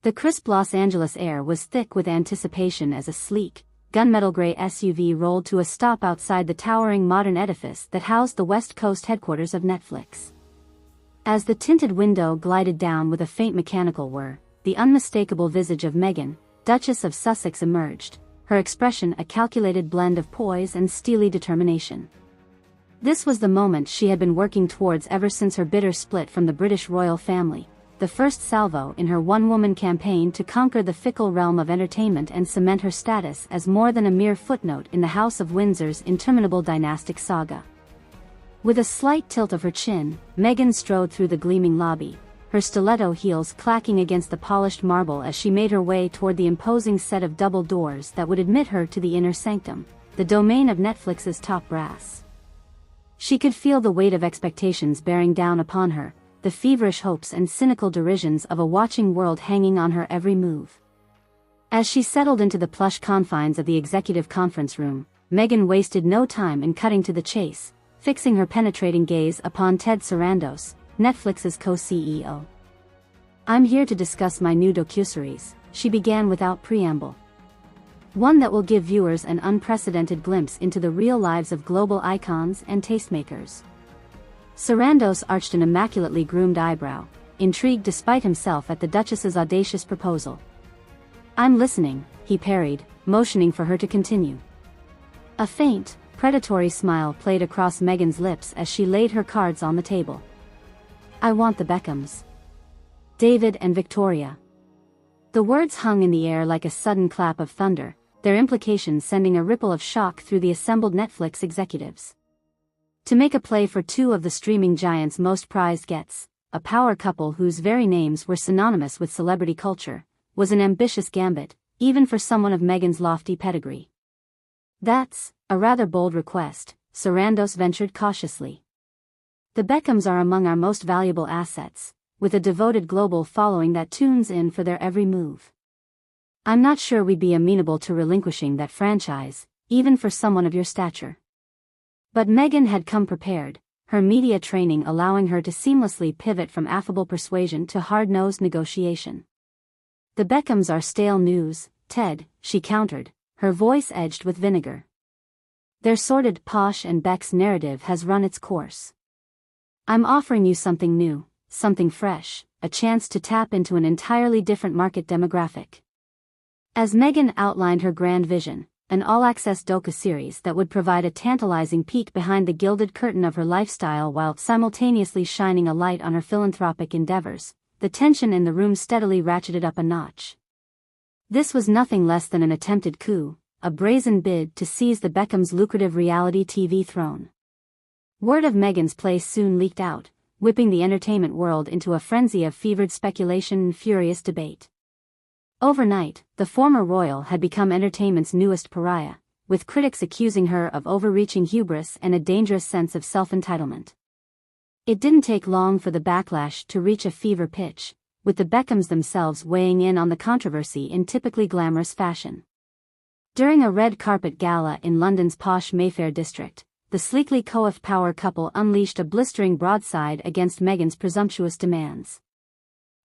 The crisp Los Angeles air was thick with anticipation as a sleek, gunmetal gray SUV rolled to a stop outside the towering modern edifice that housed the West Coast headquarters of Netflix. As the tinted window glided down with a faint mechanical whir, the unmistakable visage of Meghan, Duchess of Sussex, emerged, her expression a calculated blend of poise and steely determination. This was the moment she had been working towards ever since her bitter split from the British royal family, the first salvo in her one-woman campaign to conquer the fickle realm of entertainment and cement her status as more than a mere footnote in the House of Windsor's interminable dynastic saga. With a slight tilt of her chin, Meghan strode through the gleaming lobby, her stiletto heels clacking against the polished marble as she made her way toward the imposing set of double doors that would admit her to the inner sanctum, the domain of Netflix's top brass. She could feel the weight of expectations bearing down upon her, the feverish hopes and cynical derisions of a watching world hanging on her every move. As she settled into the plush confines of the executive conference room, Meghan wasted no time in cutting to the chase, fixing her penetrating gaze upon Ted Sarandos, Netflix's co-CEO. "I'm here to discuss my new docuseries," she began without preamble. One that will give viewers an unprecedented glimpse into the real lives of global icons and tastemakers. Sarandos arched an immaculately groomed eyebrow, intrigued despite himself at the Duchess's audacious proposal. "I'm listening," he parried, motioning for her to continue. A faint, predatory smile played across Meghan's lips as she laid her cards on the table. "I want the Beckhams. David and Victoria." The words hung in the air like a sudden clap of thunder, their implications sending a ripple of shock through the assembled Netflix executives. To make a play for two of the streaming giant's most prized gets, a power couple whose very names were synonymous with celebrity culture, was an ambitious gambit, even for someone of Meghan's lofty pedigree. "That's a rather bold request," Sarandos ventured cautiously. "The Beckhams are among our most valuable assets, with a devoted global following that tunes in for their every move. I'm not sure we'd be amenable to relinquishing that franchise, even for someone of your stature." But Meghan had come prepared, her media training allowing her to seamlessly pivot from affable persuasion to hard-nosed negotiation. "The Beckhams are stale news, Ted," she countered, her voice edged with vinegar. "Their sordid posh and Beck's narrative has run its course. I'm offering you something new, something fresh, a chance to tap into an entirely different market demographic." As Meghan outlined her grand vision, an all-access docu-series that would provide a tantalizing peek behind the gilded curtain of her lifestyle while simultaneously shining a light on her philanthropic endeavors, the tension in the room steadily ratcheted up a notch. This was nothing less than an attempted coup, a brazen bid to seize the Beckhams' lucrative reality TV throne. Word of Meghan's place soon leaked out, whipping the entertainment world into a frenzy of fevered speculation and furious debate. Overnight, the former royal had become entertainment's newest pariah, with critics accusing her of overreaching hubris and a dangerous sense of self-entitlement. It didn't take long for the backlash to reach a fever pitch, with the Beckhams themselves weighing in on the controversy in typically glamorous fashion. During a red carpet gala in London's posh Mayfair district, the sleekly coiffed power couple unleashed a blistering broadside against Meghan's presumptuous demands.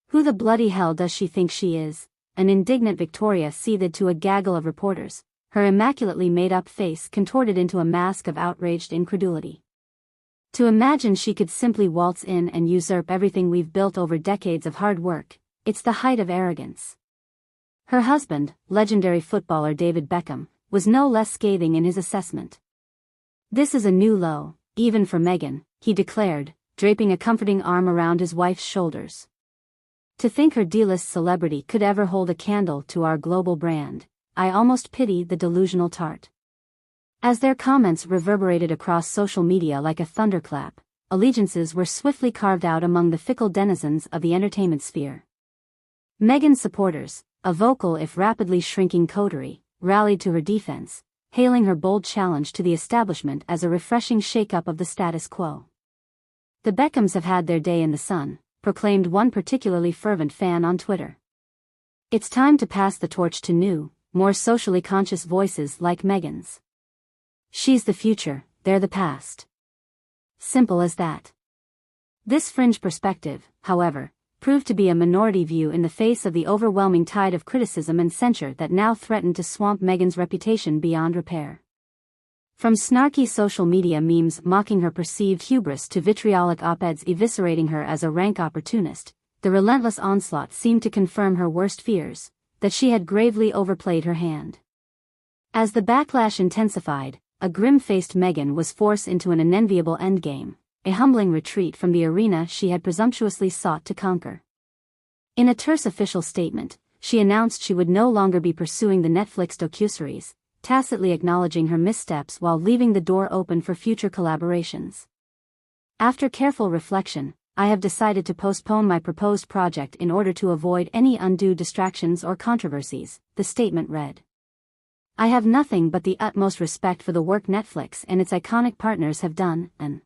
"Who the bloody hell does she think she is?" an indignant Victoria seethed to a gaggle of reporters, her immaculately made-up face contorted into a mask of outraged incredulity. "To imagine she could simply waltz in and usurp everything we've built over decades of hard work, it's the height of arrogance." Her husband, legendary footballer David Beckham, was no less scathing in his assessment. "This is a new low, even for Meghan," he declared, draping a comforting arm around his wife's shoulders. "To think her D-list celebrity could ever hold a candle to our global brand, I almost pity the delusional tart." As their comments reverberated across social media like a thunderclap, allegiances were swiftly carved out among the fickle denizens of the entertainment sphere. Meghan's supporters, a vocal if rapidly shrinking coterie, rallied to her defense, hailing her bold challenge to the establishment as a refreshing shake-up of the status quo. "The Beckhams have had their day in the sun," proclaimed one particularly fervent fan on Twitter. "It's time to pass the torch to new, more socially conscious voices like Meghan's. She's the future, they're the past. Simple as that." This fringe perspective, however, proved to be a minority view in the face of the overwhelming tide of criticism and censure that now threatened to swamp Meghan's reputation beyond repair. From snarky social media memes mocking her perceived hubris to vitriolic op-eds eviscerating her as a rank opportunist, the relentless onslaught seemed to confirm her worst fears, that she had gravely overplayed her hand. As the backlash intensified, a grim-faced Meghan was forced into an unenviable endgame, a humbling retreat from the arena she had presumptuously sought to conquer. In a terse official statement, she announced she would no longer be pursuing the Netflix docuseries, tacitly acknowledging her missteps while leaving the door open for future collaborations. After careful reflection, I have decided to postpone my proposed project in order to avoid any undue distractions or controversies, the statement read. I have nothing but the utmost respect for the work Netflix and its iconic partners have done, and